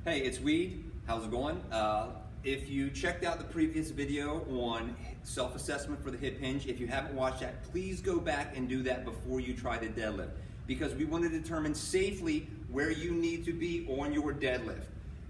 Hey, it's Weed. How's it going? If you checked out the previous video on self-assessment for the hip hinge, if you haven't watched that, please go back and do that before you try the deadlift, because we want to determine safely where you need to be on your deadlift.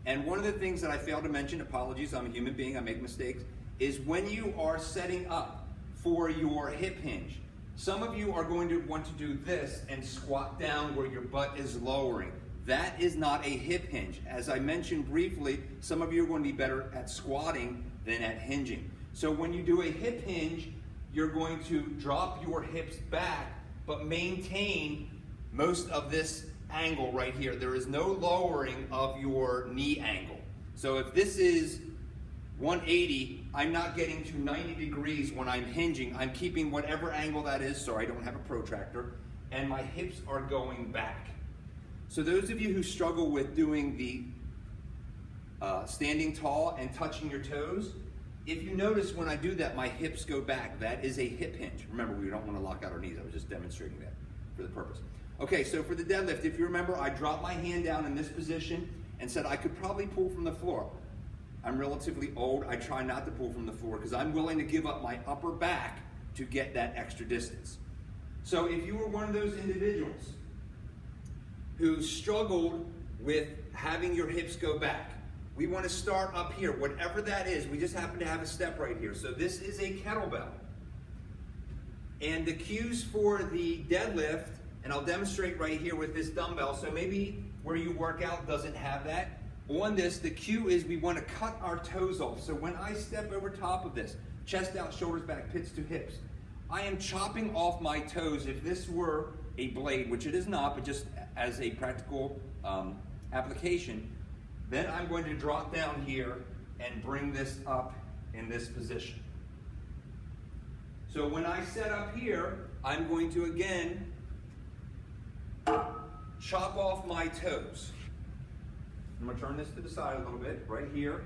And one of the things that I failed to mention, apologies, I'm a human being, I make mistakes, is when you are setting up for your hip hinge, some of you are going to want to do this and squat down where your butt is lowering. That is not a hip hinge. As I mentioned briefly, some of you are going to be better at squatting than at hinging. So when you do a hip hinge, you're going to drop your hips back, but maintain most of this angle right here. There is no lowering of your knee angle. So if this is 180, I'm not getting to 90 degrees when I'm hinging. I'm keeping whatever angle that is, sorry, I don't have a protractor, and my hips are going back. So those of you who struggle with doing the standing tall and touching your toes, if you notice when I do that, my hips go back. That is a hip hinge. Remember, we don't want to lock out our knees. I was just demonstrating that for the purpose. Okay, so for the deadlift, if you remember, I dropped my hand down in this position and said I could probably pull from the floor. I'm relatively old. I try not to pull from the floor because I'm willing to give up my upper back to get that extra distance. So if you were one of those individuals who struggled with having your hips go back, we want to start up here, whatever that is. We just happen to have a step right here. So this is a kettlebell. And the cues for the deadlift, and I'll demonstrate right here with this dumbbell, so maybe where you work out doesn't have that. On this, the cue is we want to cut our toes off. So when I step over top of this, chest out, shoulders back, pits to hips, I am chopping off my toes. If this were a blade, which it is not, but just as a practical application, then I'm going to drop down here and bring this up in this position. So when I set up here, I'm going to again chop off my toes. I'm going to turn this to the side a little bit, right here.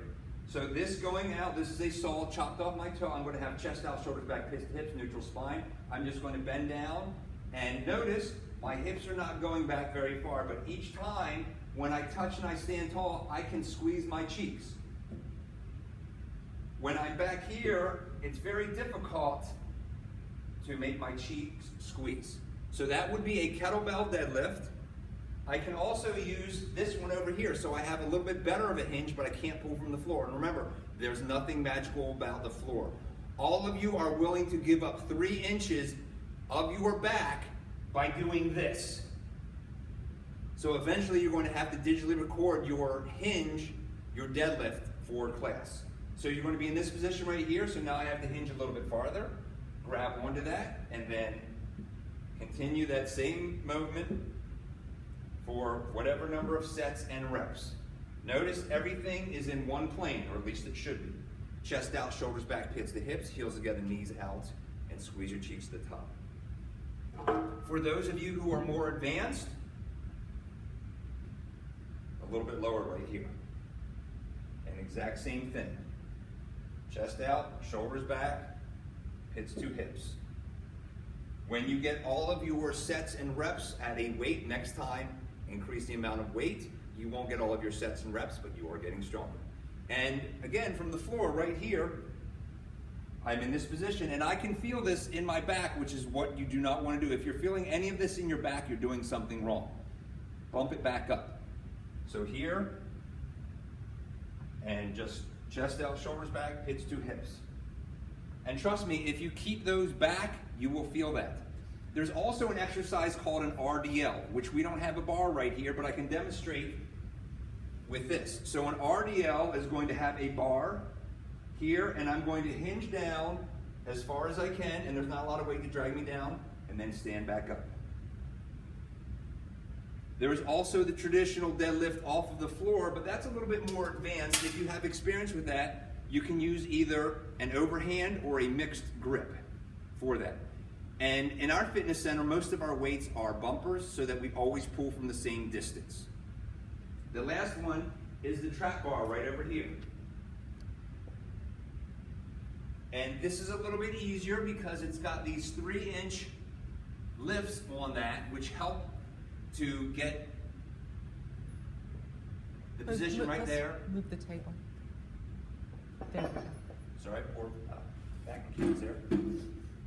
So this going out, this is a saw, chopped off my toe. I'm going to have chest out, shoulders back, pits to hips, neutral spine. I'm just going to bend down, and notice my hips are not going back very far, but each time when I touch and I stand tall, I can squeeze my cheeks. When I'm back here, it's very difficult to make my cheeks squeeze. So that would be a kettlebell deadlift. I can also use this one over here, so I have a little bit better of a hinge, but I can't pull from the floor. And remember, there's nothing magical about the floor. All of you are willing to give up 3 inches of your back by doing this. So eventually you're going to have to digitally record your hinge, your deadlift for class. So you're going to be in this position right here, so now I have to hinge a little bit farther, grab onto that, and then continue that same movement for whatever number of sets and reps. Notice everything is in one plane, or at least it should be. Chest out, shoulders back, pits to hips, heels together, knees out, and squeeze your cheeks to the top. For those of you who are more advanced, a little bit lower right here. And exact same thing. Chest out, shoulders back, pits to hips. When you get all of your sets and reps at a weight, next time, increase the amount of weight. You won't get all of your sets and reps, but you are getting stronger. And again, from the floor right here, I'm in this position, and I can feel this in my back, which is what you do not want to do. If you're feeling any of this in your back, you're doing something wrong. Bump it back up. So here, and just chest out, shoulders back, pits to hips. And trust me, if you keep those back, you will feel that. There's also an exercise called an RDL, which we don't have a bar right here, but I can demonstrate with this. So an RDL is going to have a bar here, and I'm going to hinge down as far as I can, and there's not a lot of weight to drag me down, and then stand back up. There is also the traditional deadlift off of the floor, but that's a little bit more advanced. If you have experience with that, you can use either an overhand or a mixed grip for that. And in our fitness center, most of our weights are bumpers so that we always pull from the same distance. The last one is the trap bar right over here. And this is a little bit easier because it's got these 3-inch lifts on that, which help to get The position right there. Move the table. There we go. Sorry, or vacuum cleaners there.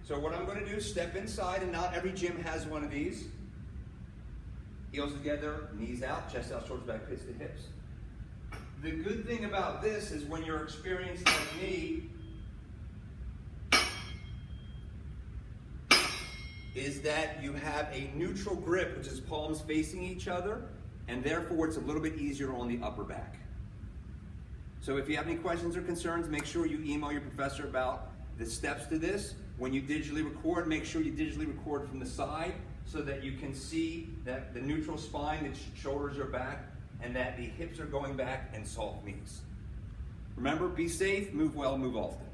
So what I'm going to do is step inside, and not every gym has one of these. Heels together, knees out, chest out, shoulders back, pitch to hips. The good thing about this is when you're experienced like me, is that you have a neutral grip, which is palms facing each other, and therefore it's a little bit easier on the upper back. So if you have any questions or concerns, make sure you email your professor about the steps to this. When you digitally record, make sure you digitally record from the side so that you can see that the neutral spine, the shoulders are back, and that the hips are going back, and soft knees. Remember, be safe, move well, move often.